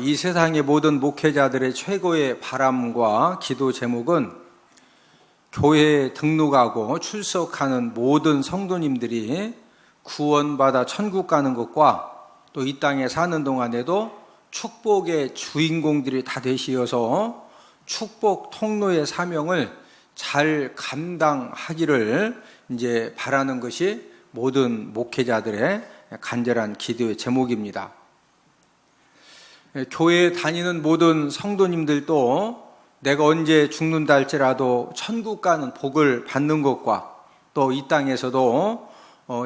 이 세상의 모든 목회자들의 최고의 바람과 기도 제목은 교회에 등록하고 출석하는 모든 성도님들이 구원받아 천국 가는 것과 또 이 땅에 사는 동안에도 축복의 주인공들이 다 되시어서 축복 통로의 사명을 잘 감당하기를 이제 바라는 것이 모든 목회자들의 간절한 기도의 제목입니다. 교회에 다니는 모든 성도님들도 내가 언제 죽는다 할지라도 천국 가는 복을 받는 것과 또 이 땅에서도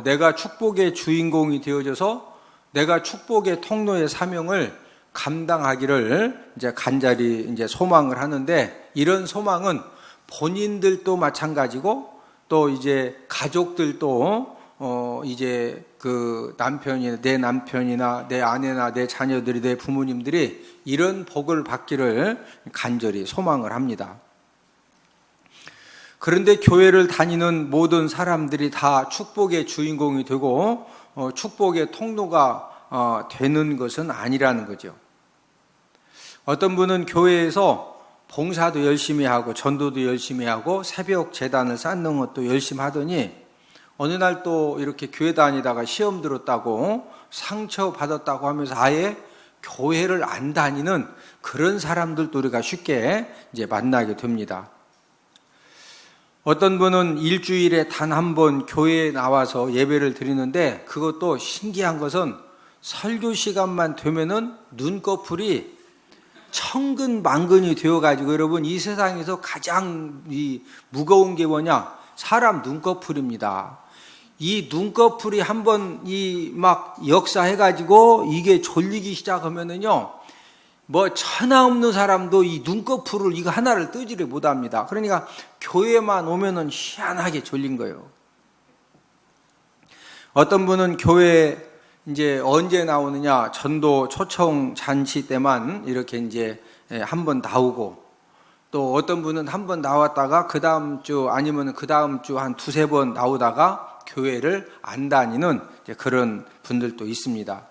내가 축복의 주인공이 되어져서 내가 축복의 통로의 사명을 감당하기를 이제 간절히 이제 소망을 하는데, 이런 소망은 본인들도 마찬가지고 또 이제 가족들도 이제 그 내 남편이나 내 아내나 내 자녀들이, 내 부모님들이 이런 복을 받기를 간절히 소망을 합니다. 그런데 교회를 다니는 모든 사람들이 다 축복의 주인공이 되고 축복의 통로가 되는 것은 아니라는 거죠. 어떤 분은 교회에서 봉사도 열심히 하고 전도도 열심히 하고 새벽 제단을 쌓는 것도 열심히 하더니 어느 날 또 이렇게 교회 다니다가 시험 들었다고 상처 받았다고 하면서 아예 교회를 안 다니는 그런 사람들도 우리가 쉽게 이제 만나게 됩니다. 어떤 분은 일주일에 단 한 번 교회에 나와서 예배를 드리는데, 그것도 신기한 것은 설교 시간만 되면은 눈꺼풀이 천근만근이 되어가지고, 여러분 이 세상에서 가장 무거운 게 뭐냐? 사람 눈꺼풀입니다. 이 눈꺼풀이 한번 막 역사해가지고 이게 졸리기 시작하면은요, 뭐 천하 없는 사람도 이 눈꺼풀을 이거 하나를 뜨지를 못합니다. 그러니까 교회만 오면은 희한하게 졸린 거예요. 어떤 분은 교회 이제 언제 나오느냐, 전도 초청 잔치 때만 이렇게 이제 한 번 나오고, 또 어떤 분은 한 번 나왔다가 그 다음 주 아니면 그 다음 주 한 두세 번 나오다가 교회를 안 다니는 그런 분들도 있습니다.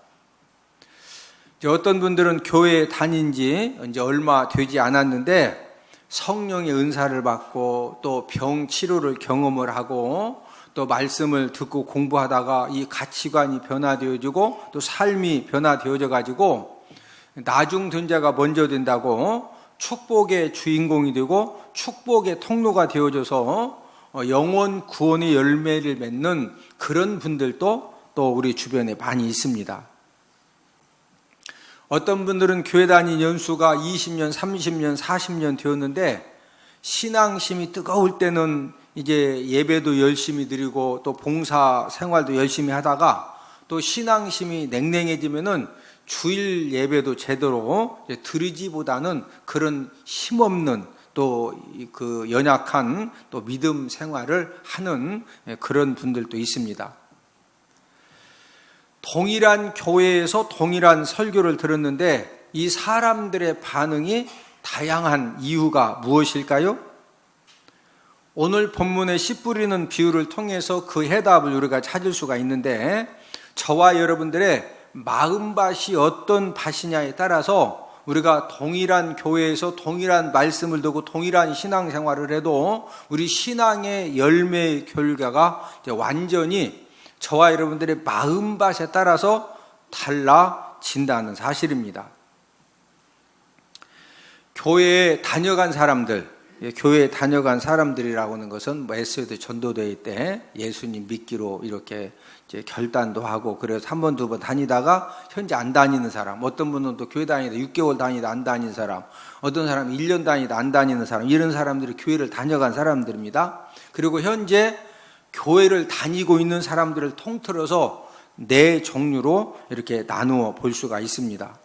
어떤 분들은 교회에 다닌 지 이제 얼마 되지 않았는데 성령의 은사를 받고 또 병 치료를 경험을 하고 또 말씀을 듣고 공부하다가 이 가치관이 변화되어지고 또 삶이 변화되어져 가지고 나중 자가 먼저 된다고 축복의 주인공이 되고 축복의 통로가 되어져서 영원 구원의 열매를 맺는 그런 분들도 또 우리 주변에 많이 있습니다. 어떤 분들은 교회 다닌 연수가 20년, 30년, 40년 되었는데 신앙심이 뜨거울 때는 이제 예배도 열심히 드리고 또 봉사 생활도 열심히 하다가 또 신앙심이 냉랭해지면은 주일 예배도 제대로 드리지보다는 그런 힘없는 또 그 연약한 또 믿음 생활을 하는 그런 분들도 있습니다. 동일한 교회에서 동일한 설교를 들었는데 이 사람들의 반응이 다양한 이유가 무엇일까요? 오늘 본문의 씨 뿌리는 비유를 통해서 그 해답을 우리가 찾을 수가 있는데, 저와 여러분들의 마음밭이 어떤 밭이냐에 따라서 우리가 동일한 교회에서 동일한 말씀을 듣고 동일한 신앙생활을 해도 우리 신앙의 열매의 결과가 완전히 저와 여러분들의 마음밭에 따라서 달라진다는 사실입니다. 교회에 다녀간 사람들이라고 하는 것은 에스더 전도대회 때 예수님 믿기로 이렇게 이제 결단도 하고 그래서 한 번, 두 번 다니다가 현재 안 다니는 사람, 어떤 분은 또 교회 다니다 6개월 다니다 안 다니는 사람, 어떤 사람은 1년 다니다 안 다니는 사람, 이런 사람들이 교회를 다녀간 사람들입니다. 그리고 현재 교회를 다니고 있는 사람들을 통틀어서 네 종류로 이렇게 나누어 볼 수가 있습니다.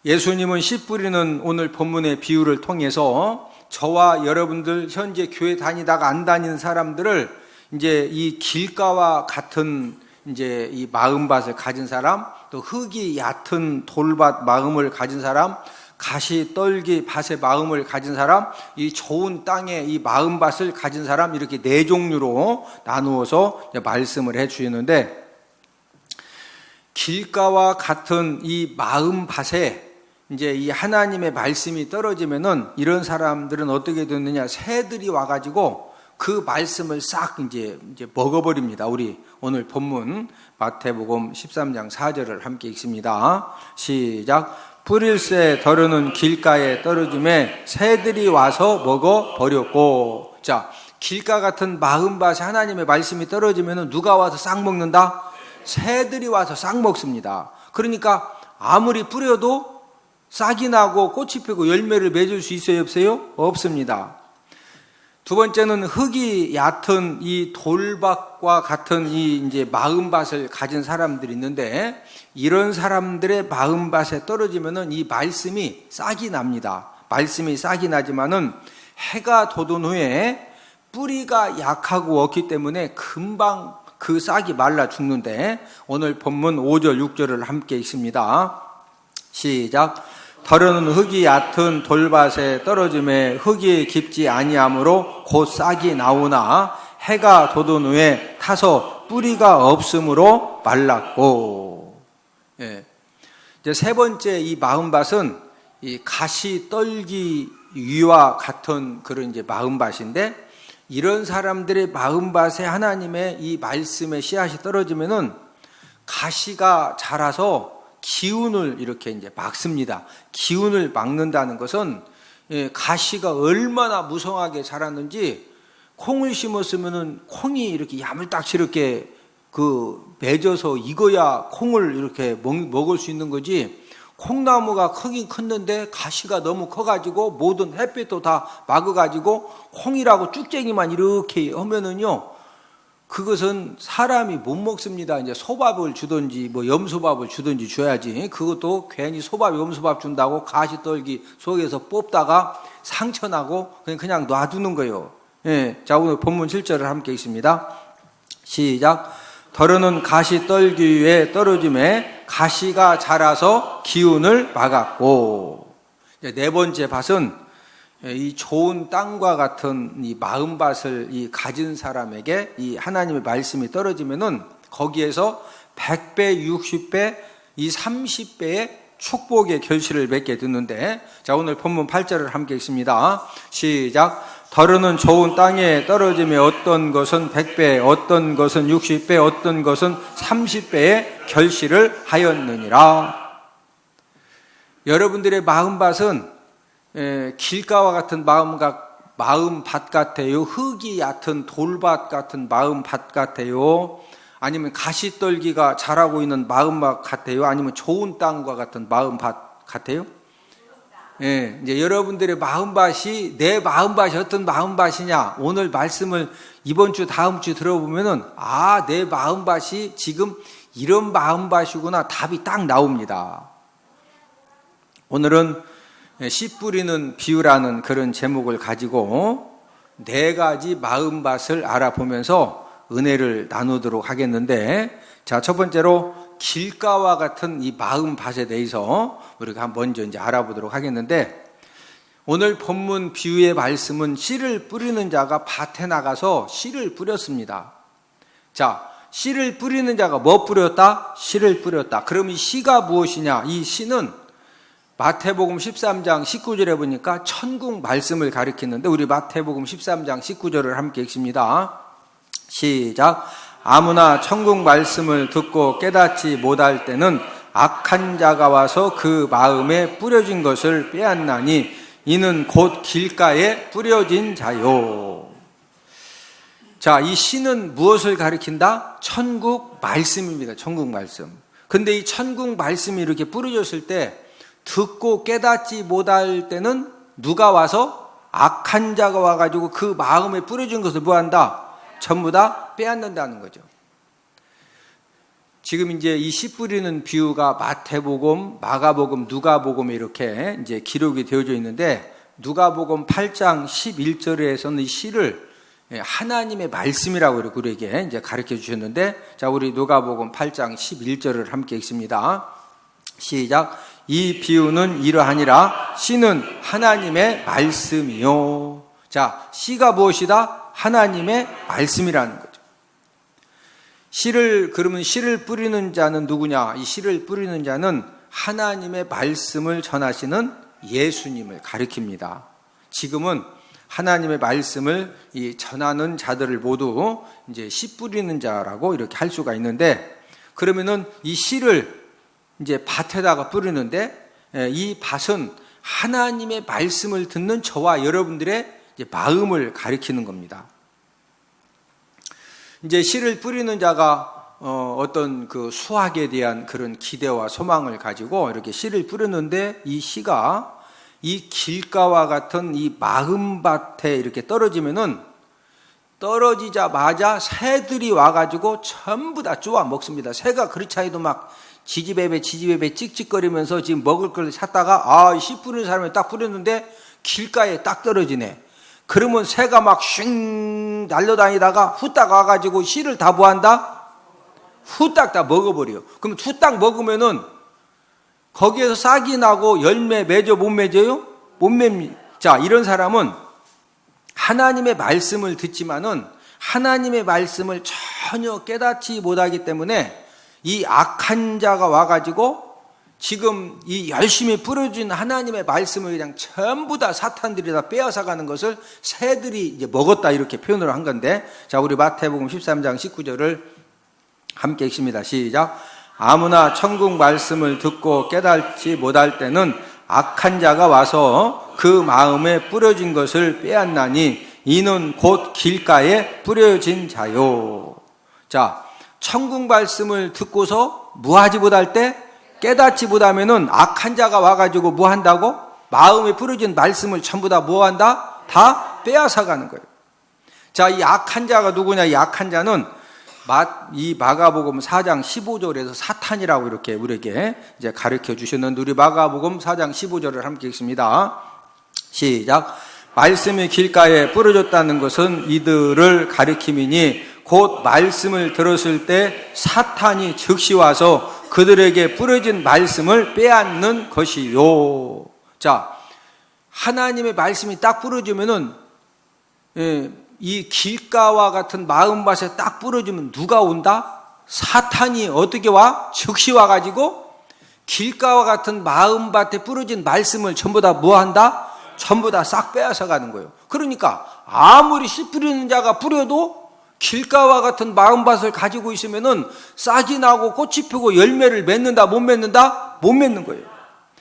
예수님은 씨 뿌리는 오늘 본문의 비유를 통해서 저와 여러분들 현재 교회 다니다가 안 다니는 사람들을 이제 이 길가와 같은 이제 이 마음밭을 가진 사람, 또 흙이 얕은 돌밭 마음을 가진 사람, 가시 떨기 밭의 마음을 가진 사람, 이 좋은 땅의 이 마음밭을 가진 사람, 이렇게 네 종류로 나누어서 말씀을 해 주시는데, 길가와 같은 이 마음밭에 이제 이 하나님의 말씀이 떨어지면은 이런 사람들은 어떻게 되느냐? 새들이 와가지고 그 말씀을 싹 이제 먹어버립니다. 우리 오늘 본문 마태복음 13장 4절을 함께 읽습니다. 시작. 뿌릴새 덜어는 길가에 떨어짐에 새들이 와서 먹어버렸고. 자, 길가 같은 마음밭에 하나님의 말씀이 떨어지면은 누가 와서 싹 먹는다? 새들이 와서 싹 먹습니다. 그러니까 아무리 뿌려도 싹이 나고 꽃이 피고 열매를 맺을 수 있어요, 없어요? 없습니다. 두 번째는 흙이 얕은 이 돌밭과 같은 이 이제 마음밭을 가진 사람들이 있는데, 이런 사람들의 마음밭에 떨어지면은 이 말씀이 싹이 납니다. 말씀이 싹이 나지만은 해가 돋은 후에 뿌리가 약하고 없기 때문에 금방 그 싹이 말라 죽는데, 오늘 본문 5절 6절을 함께 읽습니다. 시작. 덜어는 흙이 얕은 돌밭에 떨어짐에 흙이 깊지 아니하므로 곧 싹이 나오나 해가 돋은 후에 타서 뿌리가 없으므로 말랐고. 예. 이제 세 번째 이 마음밭은 이 가시 떨기 위와 같은 그런 이제 마음밭인데, 이런 사람들의 마음밭에 하나님의 이 말씀의 씨앗이 떨어지면은 가시가 자라서 기운을 이렇게 이제 막습니다. 기운을 막는다는 것은 가시가 얼마나 무성하게 자랐는지, 콩을 심었으면은 콩이 이렇게 야물딱지렇게 맺어서 익어야 콩을 이렇게 먹을 수 있는 거지, 콩나무가 크긴 컸는데 가시가 너무 커가지고 모든 햇빛도 다 막아가지고 콩이라고 쭉쟁이만 이렇게 하면은요, 그것은 사람이 못 먹습니다. 이제 소밥을 주든지 뭐 염소밥을 주든지 줘야지. 그것도 괜히 소밥, 염소밥 준다고 가시떨기 속에서 뽑다가 상처나고 그냥 놔두는 거예요. 예. 자, 오늘 본문 7절을 함께 읽습니다. 시작. 덜어는 가시떨기 위에 떨어짐에 가시가 자라서 기운을 막았고. 네 번째 밭은 이 좋은 땅과 같은 이 마음밭을 이 가진 사람에게 이 하나님의 말씀이 떨어지면은 거기에서 100배, 60배, 이 30배의 축복의 결실을 맺게 되는데, 자, 오늘 본문 8절을 함께 읽습니다. 시작. 덜어는 좋은 땅에 떨어짐에 어떤 것은 100배, 어떤 것은 60배, 어떤 것은 30배의 결실을 하였느니라. 여러분들의 마음밭은 길가와 같은 마음밭 같아요? 흙이 얕은 돌밭 같은 마음밭 같아요? 아니면 가시떨기가 자라고 있는 마음밭 같아요? 아니면 좋은 땅과 같은 마음밭 같아요? 예, 이제 여러분들의 마음밭이 내 마음밭이 어떤 마음밭이냐? 오늘 말씀을 이번 주 다음 주 들어보면은 내 마음밭이 지금 이런 마음밭이구나, 답이 딱 나옵니다. 오늘은 씨 뿌리는 비유라는 그런 제목을 가지고 4가지 마음밭을 알아보면서 은혜를 나누도록 하겠는데, 자, 첫 번째로 길가와 같은 이 마음밭에 대해서 우리가 먼저 이제 알아보도록 하겠는데, 오늘 본문 비유의 말씀은 씨를 뿌리는 자가 밭에 나가서 씨를 뿌렸습니다. 자, 씨를 뿌리는 자가 뭐 뿌렸다? 씨를 뿌렸다. 그럼 이 씨가 무엇이냐? 이 씨는 마태복음 13장 19절에 보니까 천국 말씀을 가리키는데, 우리 마태복음 13장 19절을 함께 읽습니다. 시작. 아무나 천국 말씀을 듣고 깨닫지 못할 때는 악한 자가 와서 그 마음에 뿌려진 것을 빼앗나니 이는 곧 길가에 뿌려진 자요. 자, 이 씨는 무엇을 가리킨다? 천국 말씀입니다. 천국 말씀. 근데 이 천국 말씀이 이렇게 뿌려졌을 때 듣고 깨닫지 못할 때는 누가 와서? 악한 자가 와가지고 그 마음에 뿌려진 것을 뭐한다? 전부 다 빼앗는다는 거죠. 지금 이제 이 씨 뿌리는 비유가 마태복음, 마가복음, 누가복음에 이렇게 이제 기록이 되어져 있는데, 누가복음 8장 11절에서는 이 씨를 하나님의 말씀이라고 이렇게 우리에게 이제 가르쳐 주셨는데, 자, 우리 누가복음 8장 11절을 함께 읽습니다. 시작. 이 비유는 이러하니라. 씨는 하나님의 말씀이요. 자, 씨가 무엇이다? 하나님의 말씀이라는 거죠. 그러면 씨를 뿌리는 자는 누구냐? 이 씨를 뿌리는 자는 하나님의 말씀을 전하시는 예수님을 가리킵니다. 지금은 하나님의 말씀을 전하는 자들을 모두 이제 씨 뿌리는 자라고 이렇게 할 수가 있는데, 그러면은 이 씨를 이제 밭에다가 뿌리는데, 이 밭은 하나님의 말씀을 듣는 저와 여러분들의 이제 마음을 가리키는 겁니다. 이제 씨를 뿌리는 자가 어떤 그 수확에 대한 그런 기대와 소망을 가지고 이렇게 씨를 뿌렸는데, 이 씨가 이 길가와 같은 이 마음밭에 이렇게 떨어지면은 떨어지자마자 새들이 와가지고 전부 다 쪼아 먹습니다. 새가 그렇지 않아도 막 지지배배 찍찍거리면서 지금 먹을 걸 찾다가 씨 뿌리는 사람이 딱 뿌렸는데 길가에 딱 떨어지네. 그러면 새가 막 쉥 날려다니다가 후딱 와가지고 씨를 다 뭐한다? 후딱 다 먹어버려요. 그럼 후딱 먹으면은 거기에서 싹이 나고 열매 맺어 못 맺어요? 못 맺니. 자, 이런 사람은 하나님의 말씀을 듣지만은 하나님의 말씀을 전혀 깨닫지 못하기 때문에 이 악한 자가 와가지고 지금 이 열심히 뿌려준 하나님의 말씀을 그냥 전부 다 사탄들이 다 빼앗아가는 것을 새들이 이제 먹었다, 이렇게 표현을 한 건데, 자, 우리 마태복음 13장 19절을 함께 읽습니다. 시작. 아무나 천국 말씀을 듣고 깨닫지 못할 때는 악한 자가 와서 그 마음에 뿌려진 것을 빼앗나니 이는 곧 길가에 뿌려진 자요. 자, 천국 말씀을 듣고서 무하지 못할 때, 깨닫지 못하면은 악한 자가 와가지고 뭐 한다고? 마음에 뿌려진 말씀을 전부 다 뭐 한다? 다 빼앗아가는 거예요. 자, 이 악한 자가 누구냐? 이 악한 자는 이 마가복음 4장 15절에서 사탄이라고 이렇게 우리에게 이제 가르쳐 주셨는데, 우리 마가복음 4장 15절을 함께 읽습니다. 시작. 말씀이 길가에 뿌려졌다는 것은 이들을 가리킴이니 곧 말씀을 들었을 때 사탄이 즉시 와서 그들에게 뿌려진 말씀을 빼앗는 것이요. 자, 하나님의 말씀이 딱 뿌려지면은 이 길가와 같은 마음밭에 딱 뿌려지면 누가 온다? 사탄이 어떻게 와? 즉시 와가지고 길가와 같은 마음밭에 뿌려진 말씀을 전부 다 뭐 한다? 전부 다 싹 빼앗아 가는 거예요. 그러니까 아무리 씨 뿌리는 자가 뿌려도 길가와 같은 마음밭을 가지고 있으면은 싹이 나고 꽃이 피고 열매를 맺는다, 못 맺는다? 못 맺는 거예요.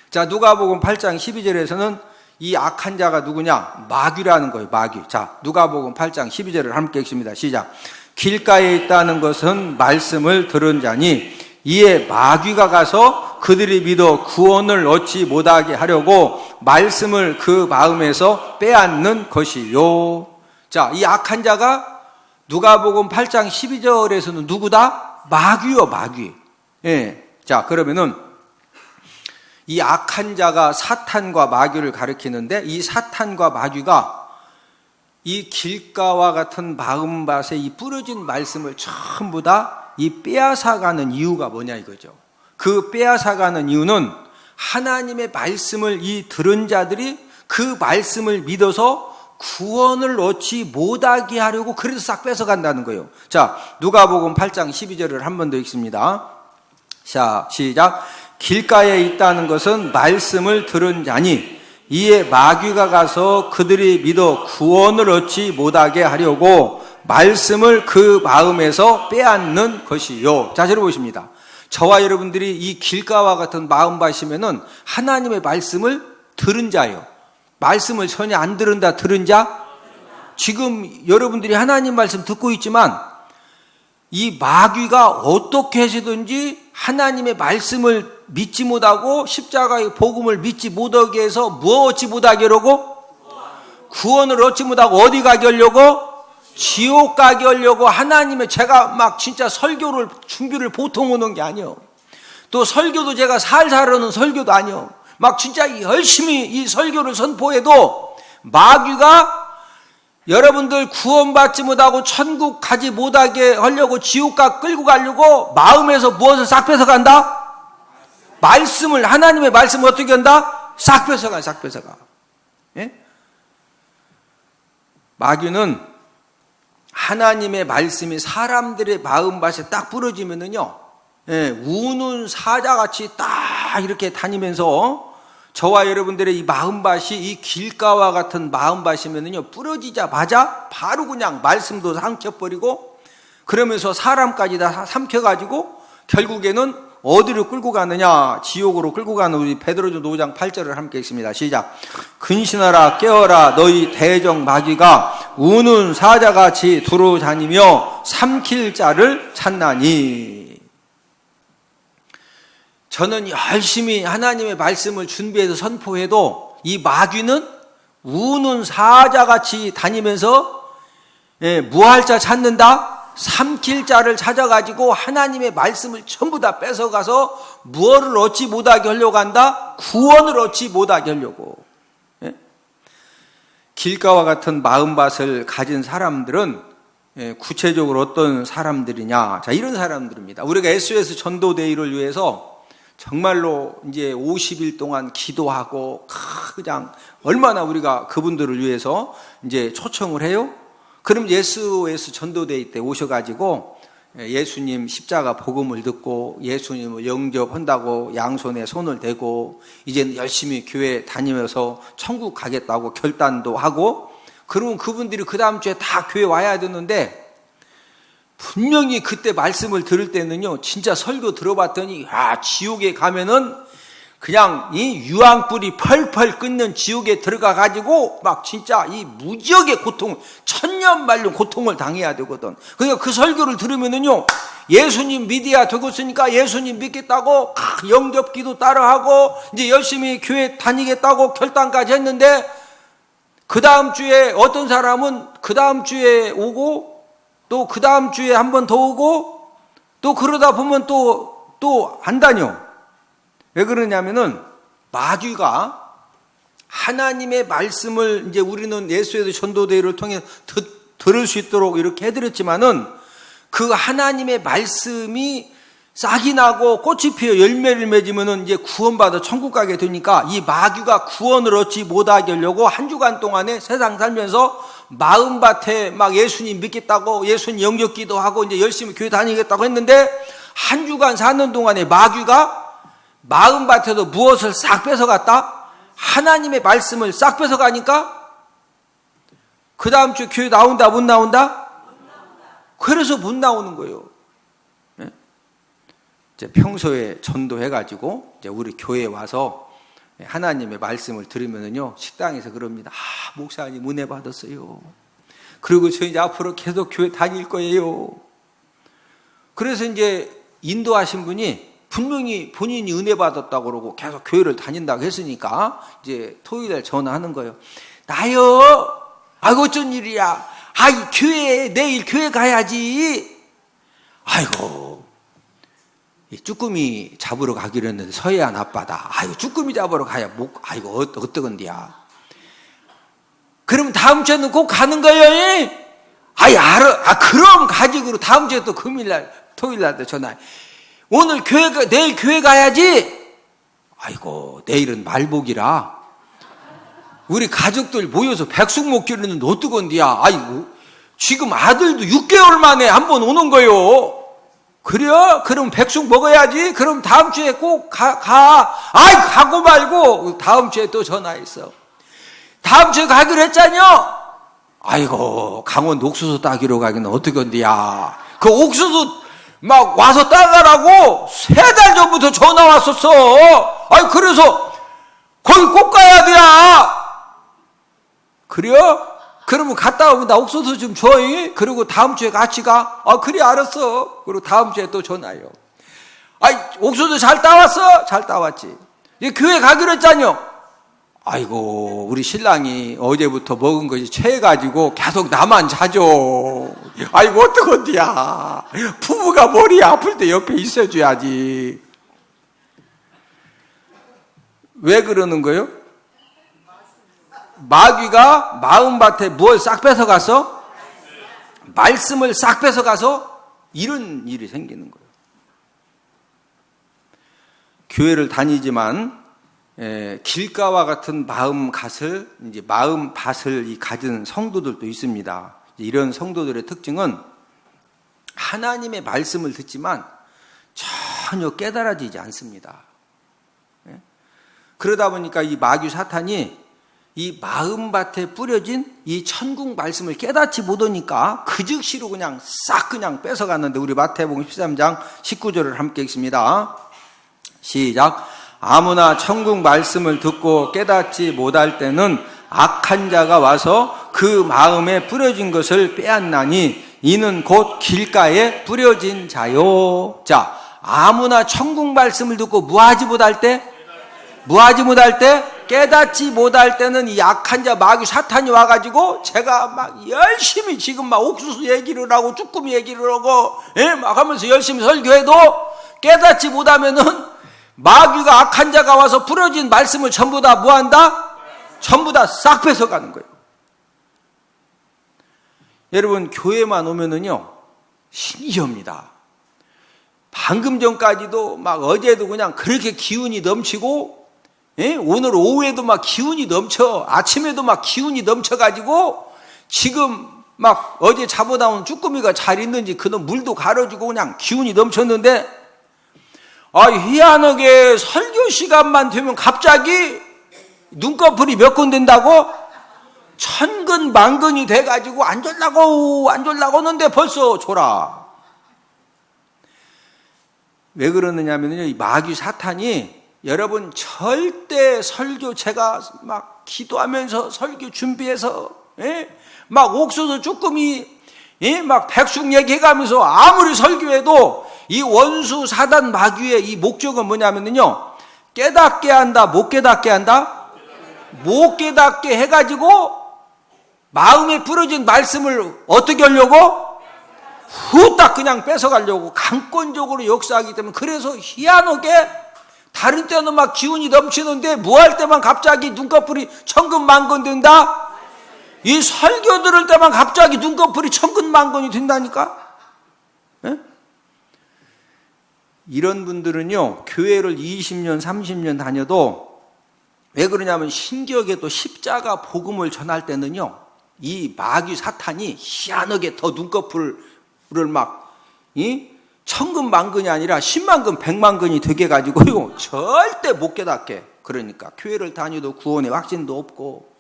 자, 누가복음 8장 12절에서는 이 악한 자가 누구냐? 마귀라는 거예요, 마귀. 자, 누가복음 8장 12절을 함께 읽습니다. 시작. 길가에 있다는 것은 말씀을 들은 자니 이에 마귀가 가서 그들이 믿어 구원을 얻지 못하게 하려고 말씀을 그 마음에서 빼앗는 것이요. 자, 이 악한 자가 누가복음 8장 12절에서는 누구다? 마귀요, 마귀. 예. 자, 그러면은 이 악한 자가 사탄과 마귀를 가리키는데, 이 사탄과 마귀가 이 길가와 같은 마음밭에 이 뿌려진 말씀을 전부 다 이 빼앗아가는 이유가 뭐냐 이거죠. 그 빼앗아가는 이유는 하나님의 말씀을 이 들은 자들이 그 말씀을 믿어서 구원을 얻지 못하게 하려고 그래서 싹 뺏어간다는 거예요. 자, 누가복음 8장 12절을 한 번 더 읽습니다. 자, 시작. 길가에 있다는 것은 말씀을 들은 자니 이에 마귀가 가서 그들이 믿어 구원을 얻지 못하게 하려고 말씀을 그 마음에서 빼앗는 것이요. 자, 들어보십니다. 저와 여러분들이 이 길가와 같은 마음밭이면은 하나님의 말씀을 들은 자예요. 말씀을 전혀 안 들은다, 들은 자? 지금 여러분들이 하나님 말씀 듣고 있지만 이 마귀가 어떻게 해서든지 하나님의 말씀을 믿지 못하고 십자가의 복음을 믿지 못하게 해서 뭐 얻지 못하게 하려고? 구원을 얻지 못하고 어디 가게 하려고? 지옥 가게 하려고 하나님의, 제가 막 진짜 설교를 준비를 보통 오는 게 아니요. 또 설교도 제가 살살 하는 설교도 아니요. 막 진짜 열심히 이 설교를 선포해도 마귀가 여러분들 구원받지 못하고 천국 가지 못하게 하려고 지옥가 끌고 가려고 마음에서 무엇을 싹 뺏어간다? 말씀을, 하나님의 말씀을 어떻게 한다? 싹 뺏어가, 싹 뺏어가. 예? 마귀는 하나님의 말씀이 사람들의 마음밭에 딱 부러지면은요, 우는 사자같이 딱 이렇게 다니면서 저와 여러분들의 이 마음밭이 이 길가와 같은 마음밭이면은요, 부러지자마자 바로 그냥 말씀도 삼켜버리고 그러면서 사람까지 다 삼켜가지고 결국에는 어디로 끌고 가느냐? 지옥으로 끌고 가는 우리 베드로전 5장 8절을 함께 읽습니다. 시작. 근신하라 깨어라 너희 대적 마귀가 우는 사자같이 두루 다니며 삼킬 자를 찾나니. 저는 열심히 하나님의 말씀을 준비해서 선포해도 이 마귀는 우는 사자같이 다니면서 무할 자 찾는다? 삼킬 자를 찾아가지고 하나님의 말씀을 전부 다 뺏어가서 무엇을 얻지 못하게 하려고 한다? 구원을 얻지 못하게 하려고. 길가와 같은 마음밭을 가진 사람들은 구체적으로 어떤 사람들이냐? 자, 이런 사람들입니다. 우리가 SOS 전도대회를 위해서 정말로 이제 50일 동안 기도하고 그냥 얼마나 우리가 그분들을 위해서 이제 초청을 해요? 그럼 SOS 전도대회 때 오셔가지고 예수님 십자가 복음을 듣고 예수님을 영접한다고 양손에 손을 대고 이제는 열심히 교회 다니면서 천국 가겠다고 결단도 하고, 그러면 그분들이 그 다음 주에 다 교회 와야 되는데 분명히 그때 말씀을 들을 때는요, 진짜 설교 들어봤더니 지옥에 가면은 그냥 이 유황불이 펄펄 끓는 지옥에 들어가 가지고 막 진짜 이 무지역의 고통, 천년만년 고통을 당해야 되거든. 그러니까 그 설교를 들으면은요, 예수님 믿어야 되겠으니까 예수님 믿겠다고 영접기도 따라하고 이제 열심히 교회 다니겠다고 결단까지 했는데, 그 다음 주에 어떤 사람은 그 다음 주에 오고 또 그 다음 주에 한 번 더 오고 또 그러다 보면 또 안 다녀. 왜 그러냐면은 마귀가 하나님의 말씀을 이제 우리는 예수의 전도대회를 통해 들을 수 있도록 이렇게 해드렸지만은 그 하나님의 말씀이 싹이 나고 꽃이 피어 열매를 맺으면은 이제 구원받아 천국 가게 되니까 이 마귀가 구원을 얻지 못하게 하려고 한 주간 동안에 세상 살면서 마음밭에 막 예수님 믿겠다고 예수님 영접기도 하고 이제 열심히 교회 다니겠다고 했는데 한 주간 사는 동안에 마귀가 마음밭에서 무엇을 싹 뺏어갔다? 하나님의 말씀을 싹 뺏어가니까 그 다음 주 교회 나온다 못 나온다? 그래서 못 나오는 거예요. 이제 평소에 전도해가지고 이제 우리 교회에 와서 하나님의 말씀을 들으면은요, 식당에서 그럽니다. 목사님 은혜 받았어요. 그리고 저 이제 앞으로 계속 교회 다닐 거예요. 그래서 이제 인도하신 분이 분명히 본인이 은혜 받았다고 그러고 계속 교회를 다닌다고 했으니까 이제 토요일에 전화하는 거예요. 나요? 아이고 어쩐 일이야? 교회에 내일 교회 가야지. 아이고 쭈꾸미 잡으러 가기로 했는데 서해안 앞바다. 쭈꾸미 잡으러 가야 아이고 어떡한디야. 그럼 다음 주에는 꼭 가는 거예요? 알아. 그럼 가지고 다음 주에 또 금요일날 토요일날 또 전화해. 오늘 내일 교회 가야지. 아이고, 내일은 말복이라. 우리 가족들 모여서 백숙 먹기로는 어떡한디야. 아이고, 지금 아들도 6개월 만에 한 번 오는 거요. 그래요? 그럼 백숙 먹어야지. 그럼 다음 주에 꼭 가. 가고 말고. 다음 주에 또 전화했어. 다음 주에 가기로 했잖여. 아이고, 강원 옥수수 따기로 가기는 어떡한디야. 그 옥수수 막 와서 따가라고 3달 전부터 전화 왔었어. 그래서 거기 꼭 가야 돼야. 그래요? 그러면 갔다 오면 나 옥수수 좀 줘. 그리고 다음 주에 같이 가. 그래 알았어. 그리고 다음 주에 또 전화해요. 옥수수 잘 따왔어? 잘 따왔지. 교회 가기로 했잖여. 아이고 우리 신랑이 어제부터 먹은 것이 체해가지고 계속 나만 자죠. 아이고 어떡한디야. 부부가 머리 아플 때 옆에 있어줘야지. 왜 그러는 거예요? 마귀가 마음밭에 뭘 싹 뺏어가서? 말씀을 싹 뺏어가서 이런 일이 생기는 거예요. 교회를 다니지만 길가와 같은 마음밭을 가진 성도들도 있습니다. 이런 성도들의 특징은 하나님의 말씀을 듣지만 전혀 깨달아지지 않습니다. 그러다 보니까 이 마귀 사탄이 이 마음밭에 뿌려진 이 천국 말씀을 깨닫지 못하니까 그 즉시로 그냥 싹 그냥 뺏어갔는데, 우리 마태복음 13장 19절을 함께 읽습니다. 시작. 아무나 천국 말씀을 듣고 깨닫지 못할 때는 악한 자가 와서 그 마음에 뿌려진 것을 빼앗나니 이는 곧 길가에 뿌려진 자요. 자, 아무나 천국 말씀을 듣고 무하지 못할 때, 깨닫지 못할 때는 이 악한 자 마귀 사탄이 와가지고 제가 막 열심히 지금 막 옥수수 얘기를 하고 쭈꾸미 얘기를 하고 막 하면서 열심히 설교해도 깨닫지 못하면은 마귀가 악한 자가 와서 뿌려진 말씀을 전부 다 뭐한다? 전부 다 싹 뺏어가는 거예요. 여러분, 교회만 오면은요 신기합니다. 방금 전까지도 막 어제도 그냥 그렇게 기운이 넘치고, 오늘 오후에도 막 기운이 넘쳐, 아침에도 막 기운이 넘쳐가지고 지금 막 어제 잡아다 온 쭈꾸미가 잘 있는지 그놈 물도 갈아주고 그냥 기운이 넘쳤는데, 희한하게 설교 시간만 되면 갑자기 눈꺼풀이 몇 건 된다고? 천근 만근이 돼가지고 안 졸라고 하는데 벌써 졸아. 왜 그러느냐면요, 이 마귀 사탄이 여러분 절대 설교, 제가 막 기도하면서 설교 준비해서 막 옥수수 쭈꾸미 막 백숙 얘기해가면서 아무리 설교해도 이 원수 사단 마귀의 이 목적은 뭐냐면요, 깨닫게 한다, 못 깨닫게 한다? 못 깨닫게 해가지고 마음에 부러진 말씀을 어떻게 하려고? 후딱 그냥 뺏어가려고 강권적으로 역사하기 때문에, 그래서 희한하게 다른 때는 막 기운이 넘치는데 뭐 할 때만 갑자기 눈꺼풀이 천근만근 된다? 이 설교 들을 때만 갑자기 눈꺼풀이 천근만근이 된다니까? 이런 분들은요, 교회를 20년, 30년 다녀도 왜 그러냐면 신기하게 또 십자가 복음을 전할 때는요, 이 마귀 사탄이 희한하게 더 눈꺼풀을 막 천근만근이 아니라 10만근, 100만근이 되게 가지고요 절대 못 깨닫게. 그러니까 교회를 다녀도 구원의 확신도 없고,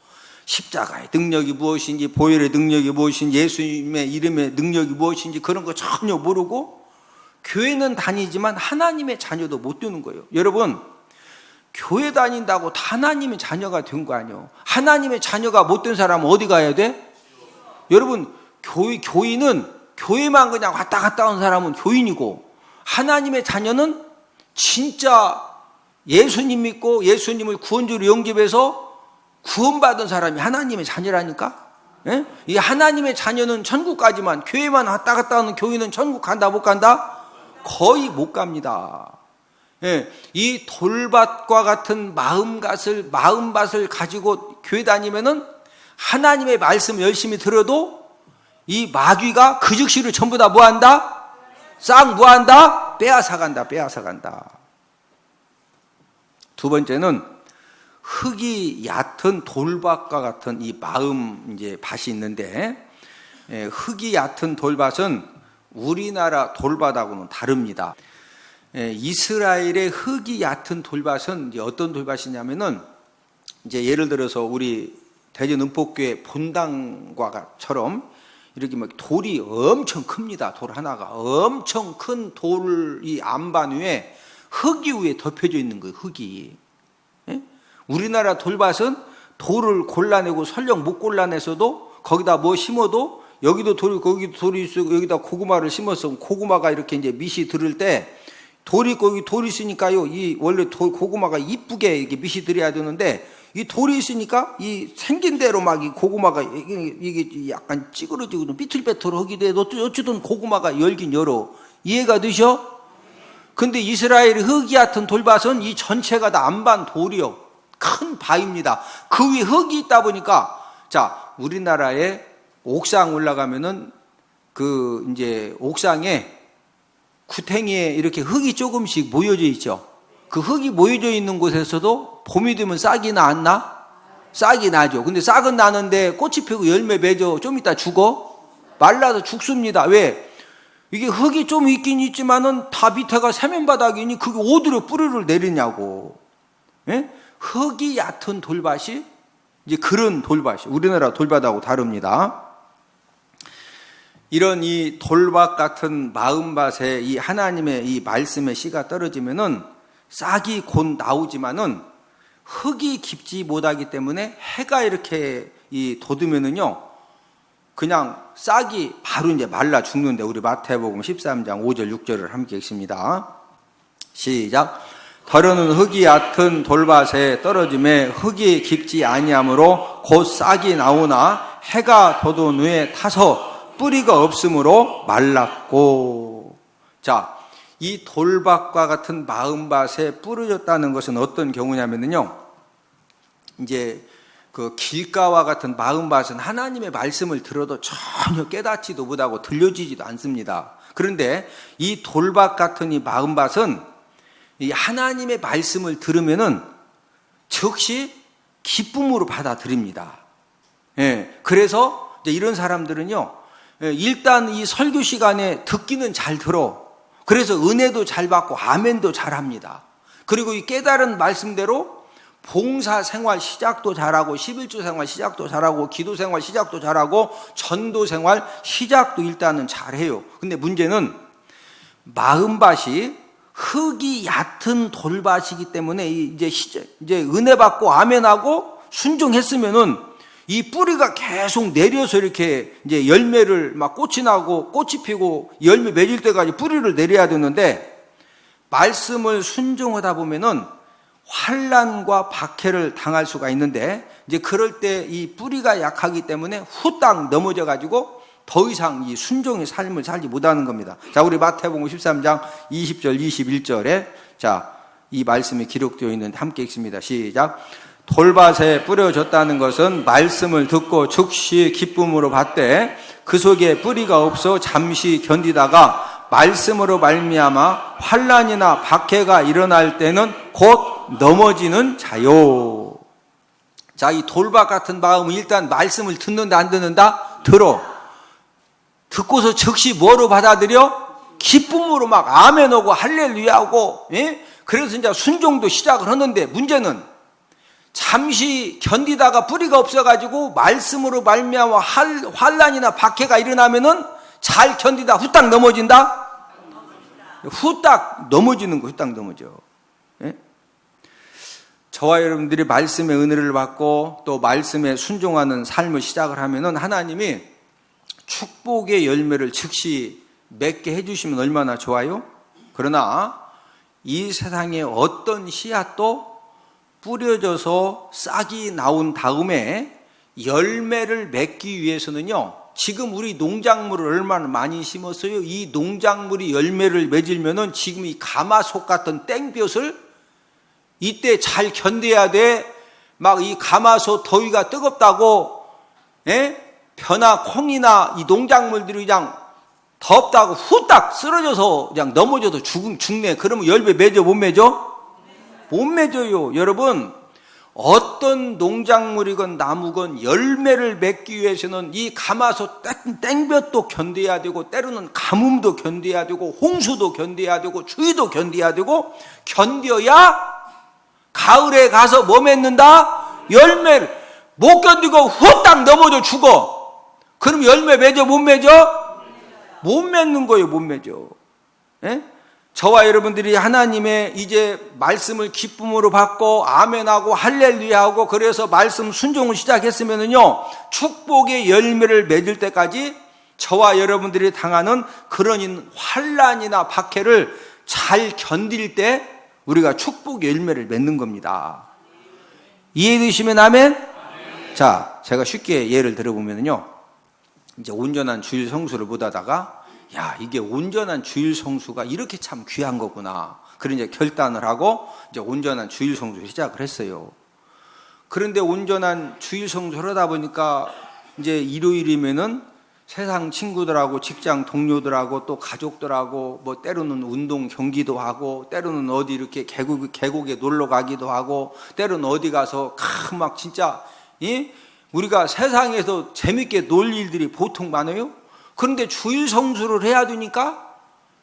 십자가의 능력이 무엇인지, 보혈의 능력이 무엇인지, 예수님의 이름의 능력이 무엇인지 그런 거 전혀 모르고 교회는 다니지만 하나님의 자녀도 못 되는 거예요. 여러분, 교회 다닌다고 다 하나님의 자녀가 된 거 아니에요. 하나님의 자녀가 못 된 사람은 어디 가야 돼? 여러분, 교인은 교회만 그냥 왔다 갔다 온 사람은 교인이고, 하나님의 자녀는 진짜 예수님 믿고 예수님을 구원주로 영접해서 구원받은 사람이 하나님의 자녀라니까? 이 하나님의 자녀는 천국까지만, 교회만 왔다 갔다 하는 교인은 천국 간다 못 간다? 거의 못 갑니다. 이 돌밭과 같은 마음밭을 가지고 교회 다니면은 하나님의 말씀 열심히 들어도 이 마귀가 그 즉시로 전부 다 뭐한다? 싹 뭐한다? 빼앗아간다. 두 번째는 흙이 얕은 돌밭과 같은 이 마음 밭이 있는데, 흙이 얕은 돌밭은 우리나라 돌밭하고는 다릅니다. 이스라엘의 흙이 얕은 돌밭은 어떤 돌밭이냐면은, 예를 들어서 우리 대전 은폭교회 본당과처럼 이렇게 막 돌이 엄청 큽니다. 돌 하나가 엄청 큰 돌이 안반 위에 흙이 위에 덮여져 있는 거예요. 흙이. 우리나라 돌밭은 돌을 골라내고 설령 못 골라내서도 거기다 뭐 심어도 여기도 돌이 거기도 돌이 있고 여기다 고구마를 심었으면 고구마가 이렇게 밑이 들을 때 돌이 있고 여기 돌이 있으니까요. 이 원래 고구마가 이쁘게 이렇게 밑이 들어야 되는데 이 돌이 있으니까 이 생긴 대로 막 이 고구마가 이게 약간 찌그러지고 삐뚤빼뚤하기도 해도 어쨌든 고구마가 열긴 열어. 이해가 되셔? 근데 이스라엘의 흙이 얕은 돌밭은 이 전체가 다 안반 돌이요. 큰 바위입니다. 그 위에 흙이 있다 보니까, 자, 우리나라에 옥상 올라가면은 옥상에 구탱이에 이렇게 흙이 조금씩 모여져 있죠. 그 흙이 모여져 있는 곳에서도 봄이 되면 싹이 나 안 나? 싹이 나죠. 근데 싹은 나는데 꽃이 피고 열매 맺어 좀 이따 죽어? 말라서 죽습니다. 왜? 이게 흙이 좀 있긴 있지만은 다 밑에가 세면바닥이니 그게 어디로 뿌리를 내리냐고. 예? 흙이 얕은 돌밭이 이제 그런 돌밭이 우리나라 돌밭하고 다릅니다. 이런 이 돌밭 같은 마음밭에 이 하나님의 이 말씀의 씨가 떨어지면은 싹이 곧 나오지만은 흙이 깊지 못하기 때문에 해가 이렇게 이 돋으면은요 그냥 싹이 바로 이제 말라 죽는데 우리 마태복음 13장 5절 6절을 함께 읽습니다. 시작. 더러는 흙이 얕은 돌밭에 떨어짐에 흙이 깊지 아니하므로 곧 싹이 나오나 해가 돋은 후에 타서 뿌리가 없으므로 말랐고. 자, 이 돌밭과 같은 마음밭에 뿌려졌다는 것은 어떤 경우냐면요, 이제 그 길가와 같은 마음밭은 하나님의 말씀을 들어도 전혀 깨닫지도 못하고 들려지지도 않습니다. 그런데 이 돌밭 같은 이 마음밭은 이 하나님의 말씀을 들으면은 즉시 기쁨으로 받아들입니다. 예, 그래서 이제 이런 사람들은요, 일단 이 설교 시간에 듣기는 잘 들어. 그래서 은혜도 잘 받고 아멘도 잘 합니다. 그리고 이 깨달은 말씀대로 봉사 생활 시작도 잘하고 11조 생활 시작도 잘하고 기도 생활 시작도 잘하고 전도 생활 시작도 일단은 잘해요. 근데 문제는 마음밭이 흙이 얕은 돌밭이기 때문에 이제 은혜 받고 아멘하고 순종했으면은 이 뿌리가 계속 내려서 이렇게 이제 열매를 막 꽃이 나고 꽃이 피고 열매 맺을 때까지 뿌리를 내려야 되는데 말씀을 순종하다 보면은 환난과 박해를 당할 수가 있는데 이제 그럴 때 이 뿌리가 약하기 때문에 후딱 넘어져 가지고 더 이상 이 순종의 삶을 살지 못하는 겁니다. 자, 우리 마태복음 13장 20절 21절에 자, 이 말씀이 기록되어 있는데 함께 읽습니다. 시작. 돌밭에 뿌려졌다는 것은 말씀을 듣고 즉시 기쁨으로 받되 그 속에 뿌리가 없어 잠시 견디다가 말씀으로 말미암아 환난이나 박해가 일어날 때는 곧 넘어지는 자요. 자, 이 돌밭 같은 마음은 일단 말씀을 듣는다 안 듣는다? 들어. 듣고서 즉시 뭐로 받아들여? 기쁨으로 막 아멘하고 할렐루야하고, 예? 그래서 이제 순종도 시작을 하는데 문제는 잠시 견디다가 뿌리가 없어가지고 말씀으로 말미암아 환난이나 박해가 일어나면은 잘 견디다 후딱 넘어진다? 후딱 넘어지는 거, 후딱 넘어져. 예? 저와 여러분들이 말씀의 은혜를 받고 또 말씀에 순종하는 삶을 시작을 하면은 하나님이 축복의 열매를 즉시 맺게 해주시면 얼마나 좋아요? 그러나 이 세상에 어떤 씨앗도 뿌려져서 싹이 나온 다음에 열매를 맺기 위해서는요, 지금 우리 농작물을 얼마나 많이 심었어요? 이 농작물이 열매를 맺으면은 지금 이 가마솥 같은 땡볕을 이때 잘 견뎌야 돼. 막 이 가마솥 더위가 뜨겁다고, 예? 벼나 콩이나 이 농작물들이 그냥 덥다고 후딱 쓰러져서 그냥 넘어져도 죽네. 그러면 열매 맺어 못 맺어? 못 맺어요. 여러분, 어떤 농작물이건 나무건 열매를 맺기 위해서는 이 가마솥 땡볕도 견뎌야 되고 때로는 가뭄도 견뎌야 되고 홍수도 견뎌야 되고 추위도 견뎌야 되고 견뎌야 가을에 가서 뭐 맺는다? 열매를. 못 견디고 후딱 넘어져 죽어. 그럼 열매 맺어 못 맺어? 못 맺는 거예요. 못 맺어. 예? 저와 여러분들이 하나님의 이제 말씀을 기쁨으로 받고 아멘하고 할렐루야하고 그래서 말씀 순종을 시작했으면은요, 축복의 열매를 맺을 때까지 저와 여러분들이 당하는 그런 환난이나 박해를 잘 견딜 때 우리가 축복 열매를 맺는 겁니다. 이해되시면 아멘? 자, 제가 쉽게 예를 들어보면요, 이제 온전한 주일 성수를 보다가 야, 이게 온전한 주일 성수가 이렇게 참 귀한 거구나. 그래 이제 결단을 하고 이제 온전한 주일 성수를 시작을 했어요. 그런데 온전한 주일 성수를 하다 보니까 이제 일요일이면은 세상 친구들하고 직장 동료들하고 또 가족들하고 뭐 때로는 운동 경기도 하고 때로는 어디 이렇게 계곡에 놀러 가기도 하고 때로는 어디 가서 막 진짜 우리가 세상에서 재밌게 놀 일들이 보통 많아요. 그런데 주일 성수를 해야 되니까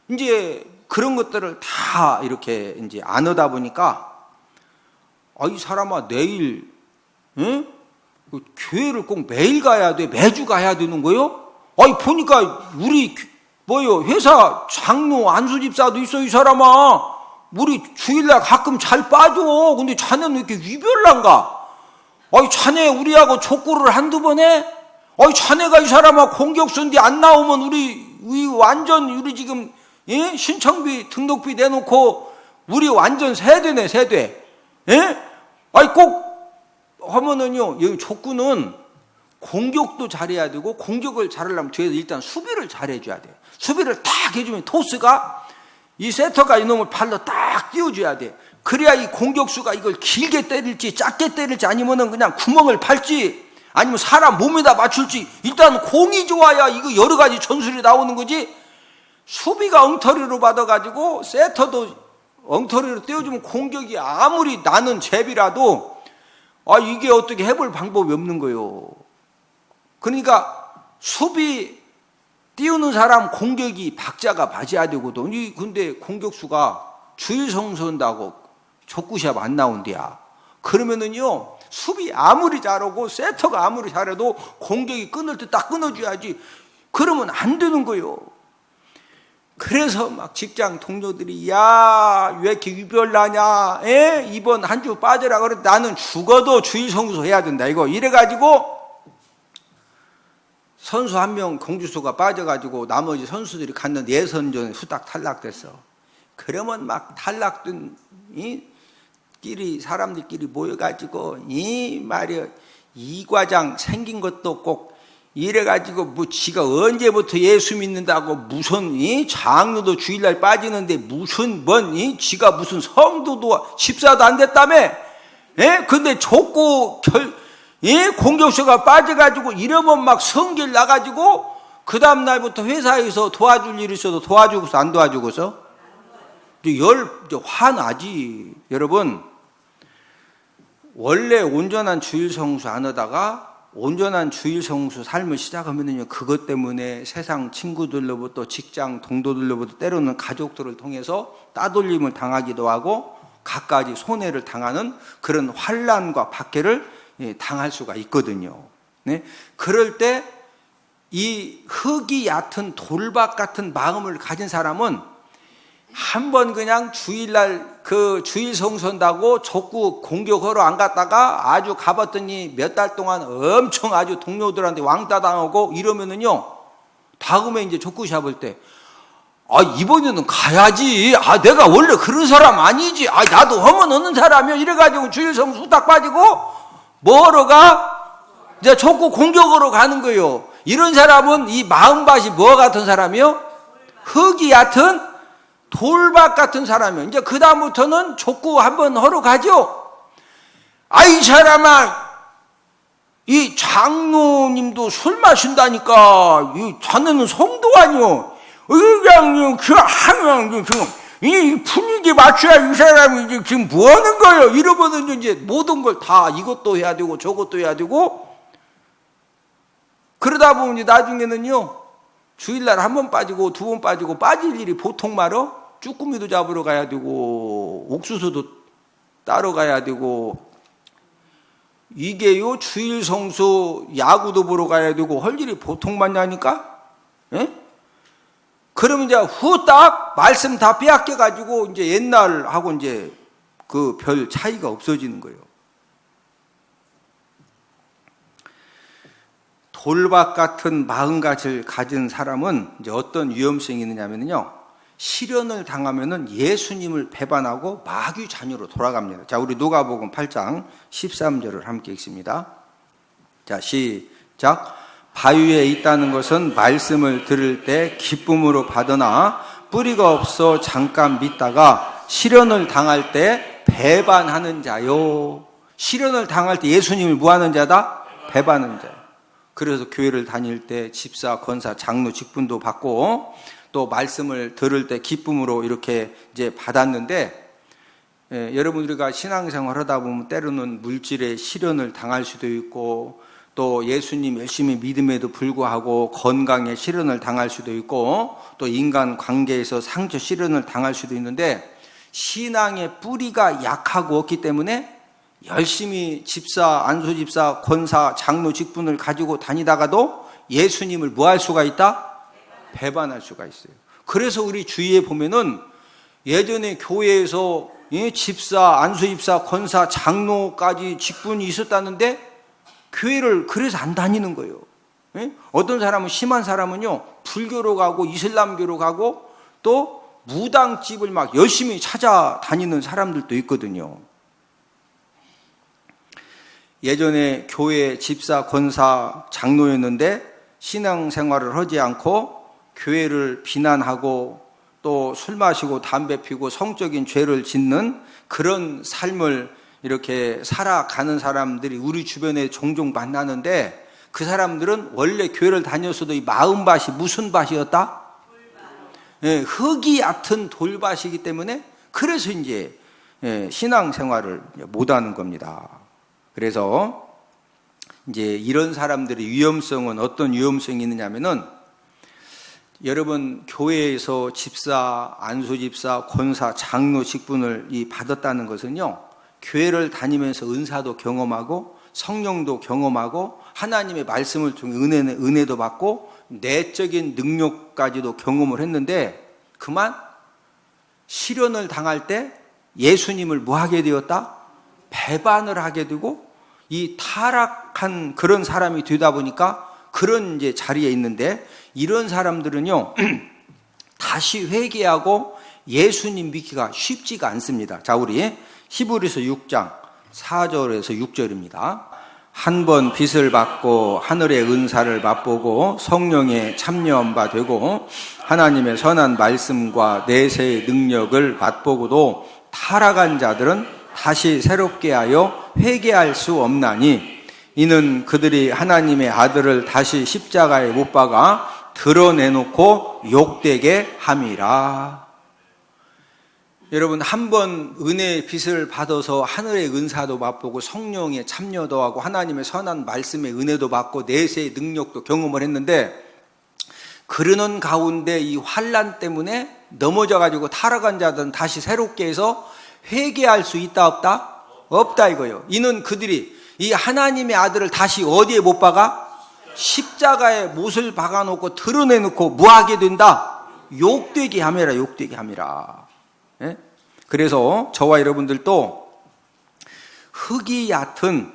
이제 그런 것들을 다 이렇게 이제 안 하다 보니까 이 사람아 내일 교회를 꼭 매일 가야 돼? 매주 가야 되는 거요? 보니까 우리 회사 장로 안수 집사도 있어. 이 사람아 우리 주일날 가끔 잘 빠져. 근데 자네는 왜 이렇게 위별난가? 자네 우리하고 족구를 한두 번 해? 자네가 이 사람아 공격수인데 안 나오면 우리 완전 우리 지금 신청비 등록비 내놓고 우리 완전 세대네 세대. 꼭 하면은요, 여기 족구는 공격도 잘해야 되고, 공격을 잘하려면 뒤에서 일단 수비를 잘해줘야 돼요. 수비를 딱 해주면 토스가, 이 세터가 이놈을 발로 딱 띄워줘야 돼. 그래야 이 공격수가 이걸 길게 때릴지, 작게 때릴지, 아니면은 그냥 구멍을 팔지, 아니면 사람 몸에다 맞출지, 일단 공이 좋아야 이거 여러 가지 전술이 나오는 거지, 수비가 엉터리로 받아가지고, 세터도 엉터리로 떼어주면 공격이 아무리 나는 제비라도, 이게 어떻게 해볼 방법이 없는 거예요. 그러니까 수비 띄우는 사람 공격이 박자가 맞아야 되거든. 근데 공격수가 주일 성수한다고 족구시합 안 나온대야. 그러면은요, 수비 아무리 잘하고 세터가 아무리 잘해도 공격이 끊을 때 딱 끊어줘야지. 그러면 안 되는 거예요. 그래서 막 직장 동료들이 야, 왜 이렇게 유별나냐? 이번 한 주 빠져라. 그래 나는 죽어도 주일 성수 해야 된다. 이래가지고 선수 한 명 공주수가 빠져가지고 나머지 선수들이 갔는데 예선전에 후딱 탈락됐어. 그러면 막 탈락된 사람들끼리 모여가지고 말이야 이 과장 생긴 것도 없고 이래가지고 지가 언제부터 예수 믿는다고 무슨 장로도 주일날 빠지는데 무슨 지가 무슨 성도도 집사도 안 됐다며? 근데 족구 공격수가 빠져가지고 이러면 막 성질 나가지고 그 다음 날부터 회사에서 도와줄 일 있어도 도와주고서 안 도와주고서 화나지. 여러분 원래 온전한 주일 성수 안 하다가 온전한 주일 성수 삶을 시작하면요, 그것 때문에 세상 친구들로부터 직장 동료들로부터 때로는 가족들을 통해서 따돌림을 당하기도 하고 갖가지 손해를 당하는 그런 환난과 박해를 당할 수가 있거든요. 네? 그럴 때 이 흙이 얕은 돌박 같은 마음을 가진 사람은 한번 그냥 주일날 주일 성수한다고 족구 공격하러 안 갔다가 아주 가봤더니 몇 달 동안 엄청 아주 동료들한테 왕따 당하고 이러면은요, 다음에 이제 족구 시합할 때 이번에는 가야지. 내가 원래 그런 사람 아니지. 나도 하면 하는 사람이야. 이래가지고 주일 성수 후딱 빠지고 뭐하러 가? 이제 족구 공격으로 가는 거예요. 이런 사람은 이 마음밭이 뭐 같은 사람이요? 흙이 얕은 돌박 같은 사람이요. 이제 그다음부터는 족구 한번 하러 가죠. 이 사람아, 이 장로님도 술 마신다니까. 자네는 성도 아니요. 이 분위기 맞춰야 이 사람이 이제 지금 뭐 하는 거예요? 이러면은 이제 모든 걸 다 이것도 해야 되고 저것도 해야 되고 그러다 보면 이제 나중에는요, 주일날 한 번 빠지고 두 번 빠지고 빠질 일이 보통 말어? 쭈꾸미도 잡으러 가야 되고 옥수수도 따러 가야 되고 이게요, 주일 성수 야구도 보러 가야 되고 할 일이 보통 많냐니까? 그러면 이제 후딱 말씀 다 빼앗겨가지고 이제 옛날하고 이제 그 별 차이가 없어지는 거예요. 돌박 같은 마음가짐을 가진 사람은 이제 어떤 위험성이 있느냐면요, 시련을 당하면은 예수님을 배반하고 마귀 자녀로 돌아갑니다. 자, 우리 누가복음 8장 13절을 함께 읽습니다. 자, 시작. 바위에 있다는 것은 말씀을 들을 때 기쁨으로 받으나 뿌리가 없어 잠깐 믿다가 시련을 당할 때 배반하는 자요. 시련을 당할 때 예수님을 뭐하는 자다? 배반하는 자요. 그래서 교회를 다닐 때 집사, 권사, 장로 직분도 받고 또 말씀을 들을 때 기쁨으로 이렇게 이제 받았는데, 여러분 우리가 신앙생활 하다 보면 때로는 물질의 시련을 당할 수도 있고 또 예수님 열심히 믿음에도 불구하고 건강에 시련을 당할 수도 있고 또 인간 관계에서 상처 시련을 당할 수도 있는데 신앙의 뿌리가 약하고 없기 때문에 열심히 집사, 안수집사, 권사, 장로 직분을 가지고 다니다가도 예수님을 뭐 할 수가 있다? 배반할 수가 있어요. 그래서 우리 주위에 보면은 예전에 교회에서 집사, 안수집사, 권사, 장로까지 직분이 있었다는데 교회를 그래서 안 다니는 거예요. 어떤 사람은, 심한 사람은요, 불교로 가고 이슬람교로 가고 또 무당집을 막 열심히 찾아다니는 사람들도 있거든요. 예전에 교회 집사, 권사, 장로였는데 신앙생활을 하지 않고 교회를 비난하고 또 술 마시고 담배 피고 성적인 죄를 짓는 그런 삶을 이렇게 살아가는 사람들이 우리 주변에 종종 만나는데 그 사람들은 원래 교회를 다녔어도 이 마음밭이 무슨 밭이었다? 흙이 얕은 돌밭이기 때문에 그래서 이제 신앙생활을 못하는 겁니다. 그래서 이제 이런 사람들의 위험성은 어떤 위험성이 있느냐면은 여러분 교회에서 집사, 안수집사, 권사, 장로 직분을 받았다는 것은요, 교회를 다니면서 은사도 경험하고 성령도 경험하고 하나님의 말씀을 통해 은혜도 받고 내적인 능력까지도 경험을 했는데 그만 시련을 당할 때 예수님을 뭐 하게 되었다? 배반을 하게 되고 이 타락한 그런 사람이 되다 보니까 그런 이제 자리에 있는데 이런 사람들은요 다시 회개하고 예수님 믿기가 쉽지가 않습니다. 자, 우리 히브리서 6장 4절에서 6절입니다. 한 번 빚을 받고 하늘의 은사를 맛보고 성령에 참여한 바 되고 하나님의 선한 말씀과 내세의 능력을 맛보고도 타락한 자들은 다시 새롭게 하여 회개할 수 없나니 이는 그들이 하나님의 아들을 다시 십자가에 못 박아 드러내놓고 욕되게 함이라. 여러분, 한 번 은혜의 빚을 받아서 하늘의 은사도 맛보고 성령에 참여도 하고 하나님의 선한 말씀의 은혜도 받고 내세의 능력도 경험을 했는데 그러는 가운데 이 환난 때문에 넘어져가지고 타락한 자들은 다시 새롭게 해서 회개할 수 있다 없다? 없다 이거예요. 이는 그들이 이 하나님의 아들을 다시 어디에 못 박아? 십자가에 못을 박아놓고 드러내놓고 뭐하게 된다? 욕되게 함이라. 욕되게 함이라. 예? 그래서 저와 여러분들도 흙이 얕은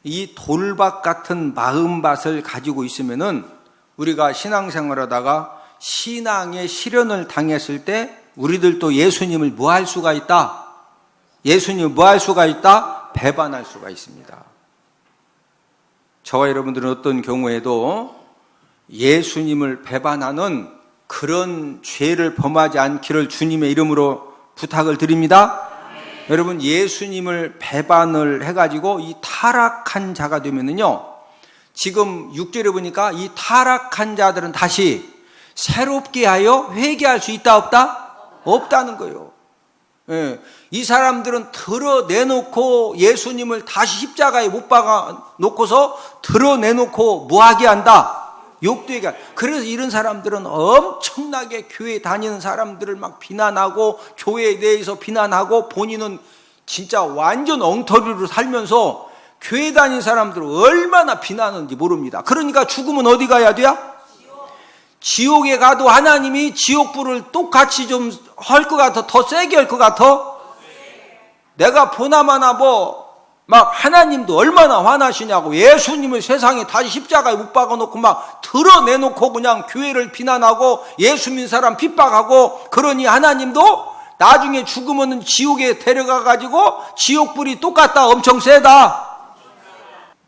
이 돌밭 같은 마음밭을 가지고 있으면은 우리가 신앙생활하다가 신앙의 시련을 당했을 때 우리들도 예수님을 뭐 할 수가 있다? 예수님을 뭐 할 수가 있다? 배반할 수가 있습니다. 저와 여러분들은 어떤 경우에도 예수님을 배반하는 그런 죄를 범하지 않기를 주님의 이름으로 부탁을 드립니다. 여러분, 예수님을 배반을 해가지고 이 타락한 자가 되면은요, 지금 6절에 보니까 이 타락한 자들은 다시 새롭게 하여 회개할 수 있다 없다? 없다는 거예요. 예, 이 사람들은 드러내놓고 예수님을 다시 십자가에 못 박아 놓고서 드러내놓고 뭐하게 한다? 욕되게 한다. 그래서 이런 사람들은 엄청나게 교회 다니는 사람들을 막 비난하고 교회에 대해서 비난하고 본인은 진짜 완전 엉터리로 살면서 교회 다니는 사람들을 얼마나 비난하는지 모릅니다. 그러니까 죽으면 어디 가야 돼요? 지옥에 가도 하나님이 지옥불을 똑같이 좀 할 것 같아? 더 세게 할 것 같아? 내가 보나마나 막 하나님도 얼마나 화나시냐고 예수님을 세상에 다시 십자가에 못 박아놓고 막 드러내놓고 그냥 교회를 비난하고 예수 믿는 사람 핍박하고 그러니 하나님도 나중에 죽으면 지옥에 데려가가지고 지옥불이 똑같다 엄청 세다.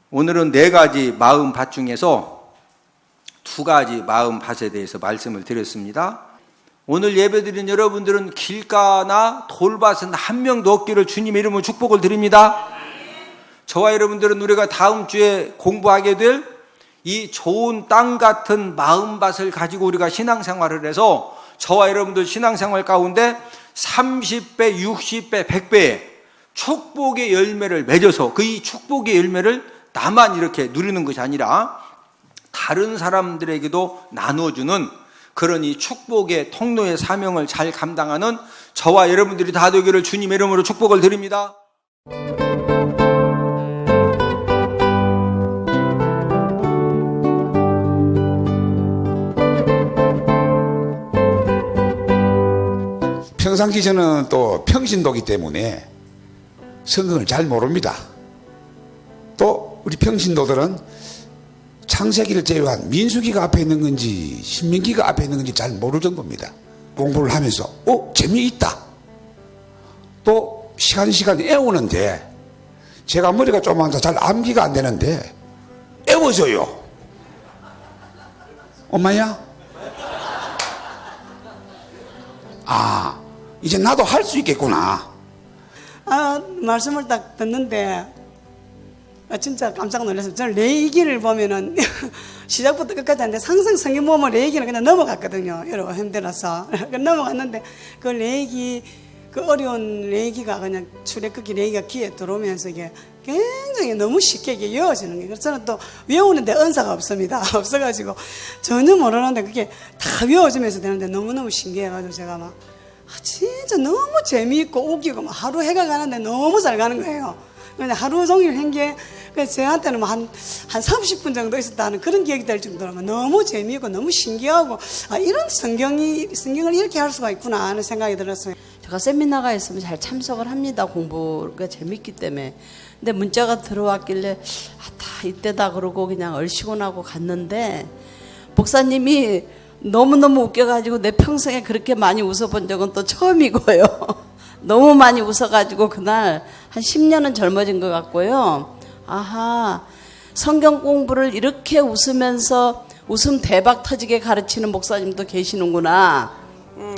오늘은 4가지 마음밭 중에서 2가지 마음밭에 대해서 말씀을 드렸습니다. 오늘 예배드린 여러분들은 길가나 돌밭은 한 명도 없기를 주님의 이름으로 축복을 드립니다. 저와 여러분들은 우리가 다음 주에 공부하게 될 이 좋은 땅 같은 마음밭을 가지고 우리가 신앙생활을 해서 저와 여러분들 신앙생활 가운데 30배, 60배, 100배의 축복의 열매를 맺어서 그 이 축복의 열매를 나만 이렇게 누리는 것이 아니라 다른 사람들에게도 나눠주는 그런 이 축복의 통로의 사명을 잘 감당하는 저와 여러분들이 다 되기를 주님의 이름으로 축복을 드립니다. 평상시 저는 또 평신도기 때문에 성경을 잘 모릅니다. 또 우리 평신도들은 창세기를 제외한 민수기가 앞에 있는 건지 신명기가 앞에 있는 건지 잘 모를 정도입니다. 공부를 하면서 재미있다. 또 시간 애우는데 제가 머리가 조그만서 잘 암기가 안 되는데 애워져요. 엄마야? 이제 나도 할 수 있겠구나. 말씀을 딱 듣는데 진짜 깜짝 놀랐어요. 저는 레이기를 보면은 시작부터 끝까지 하는데 항상 성경 보면 레이기는 그냥 넘어갔거든요. 여러분 힘들어서 넘어갔는데 그 레이기, 그 어려운 레이기가 그냥 출애굽기 레이기가 귀에 들어오면서 이게 굉장히 너무 쉽게 이게 외워지는 거예요. 그래서 저는 또 외우는데 은사가 없습니다. 없어가지고 전혀 모르는데 그게 다 외워지면서 되는데 너무너무 신기해가지고 제가 막 진짜 너무 재미있고 웃기고 막 하루 해가 가는데 너무 잘 가는 거예요. 그냥 하루 종일 한 게 저한테는 한 30분 정도 있었다는 그런 기억이 될 정도로 너무 재미있고 너무 신기하고 이런 성경을 이렇게 할 수가 있구나 하는 생각이 들었어요. 제가 세미나가 있으면 잘 참석을 합니다. 공부가 재밌기 때문에. 근데 문자가 들어왔길래 다 이때다 그러고 그냥 얼씨곤하고 갔는데 목사님이 너무너무 웃겨가지고 내 평생에 그렇게 많이 웃어본 적은 또 처음이고요. 너무 많이 웃어가지고 그날 한 10년은 젊어진 것 같고요. 아하, 성경 공부를 이렇게 웃으면서 웃음 대박 터지게 가르치는 목사님도 계시는구나.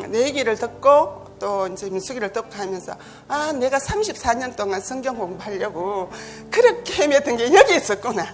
내 얘기를 듣고 또 이제 민수기를 듣고 하면서 내가 34년 동안 성경 공부하려고 그렇게 헤맸던 게 여기 있었구나.